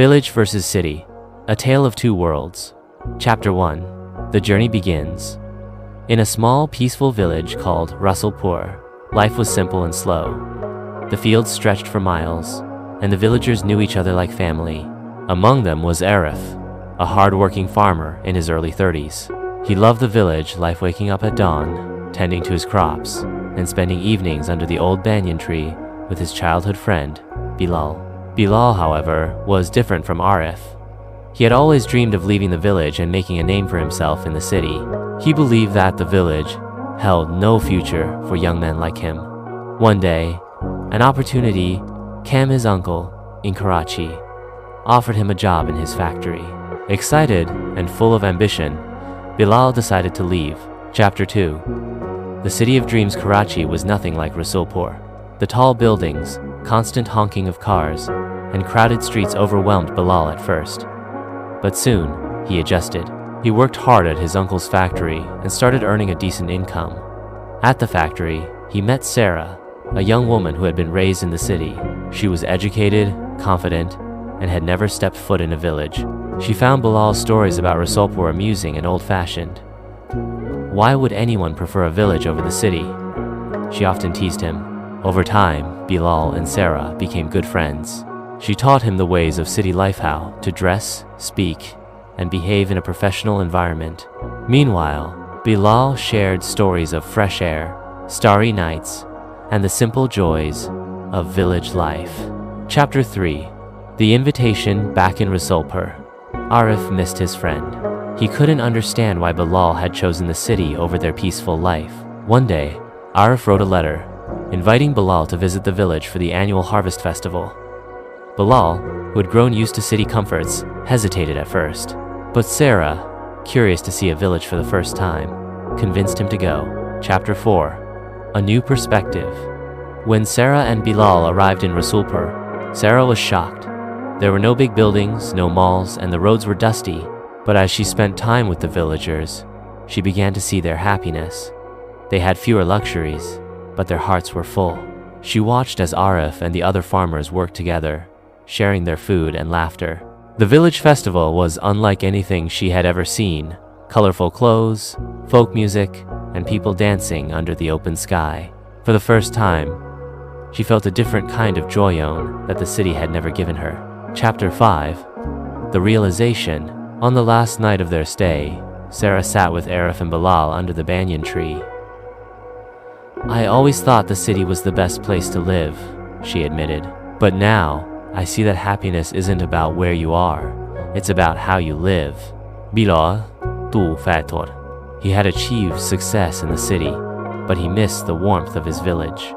Village versus City, A Tale of Two Worlds. Chapter 1. The journey begins. In a small, peaceful village called Rasulpur, life was simple and slow. The fields stretched for miles, and the villagers knew each other like family. Among them was Arif, a hard-working farmer in his early 30s. He loved the village life, waking up at dawn, tending to his crops, and spending evenings under the old banyan tree with his childhood friend, Bilal. Bilal, however, was different from Arif. He had always dreamed of leaving the village and making a name for himself in the city. He believed that the village held no future for young men like him. One day, an opportunity came. His uncle in Karachi offered him a job in his factory. Excited and full of ambition, Bilal decided to leave. Chapter 2. The city of dreams, Karachi, was nothing like Rasulpur. The tall buildings, constant honking of cars, and crowded streets overwhelmed Bilal at first. But soon, he adjusted. He worked hard at his uncle's factory and started earning a decent income. At the factory, he met Sarah, a young woman who had been raised in the city. She was educated, confident, and had never stepped foot in a village. She found Bilal's stories about Rasulpur amusing and old-fashioned. Why would anyone prefer a village over the city? She often teased him. Over time, Bilal and Sarah became good friends. She taught him the ways of city life, how to dress, speak, and behave in a professional environment. Meanwhile, Bilal shared stories of fresh air, starry nights, and the simple joys of village life. Chapter 3. The invitation back in Rasulpur. Arif missed his friend. He couldn't understand why Bilal had chosen the city over their peaceful life. One day, Arif wrote a letter inviting Bilal to visit the village for the annual harvest festival. Bilal, who had grown used to city comforts, hesitated at first. But Sarah, curious to see a village for the first time, convinced him to go. Chapter 4. A New Perspective. When Sarah and Bilal arrived in Rasulpur, Sarah was shocked. There were no big buildings, no malls, and the roads were dusty. But as she spent time with the villagers, she began to see their happiness. They had fewer luxuries, but their hearts were full. She watched as Arif and the other farmers worked together, sharing their food and laughter. The village festival was unlike anything she had ever seen. Colorful clothes, folk music, and people dancing under the open sky. For the first time, she felt a different kind of joy that the city had never given her. Chapter 5. The Realization. On the last night of their stay, Sarah sat with Arif and Bilal under the banyan tree. "I always thought the city was the best place to live," she admitted. "But now, I see that happiness isn't about where you are. It's about how you live." Bilal, tu fator. He had achieved success in the city, but he missed the warmth of his village.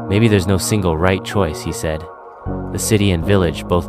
"Maybe there's no single right choice," he said. "The city and village both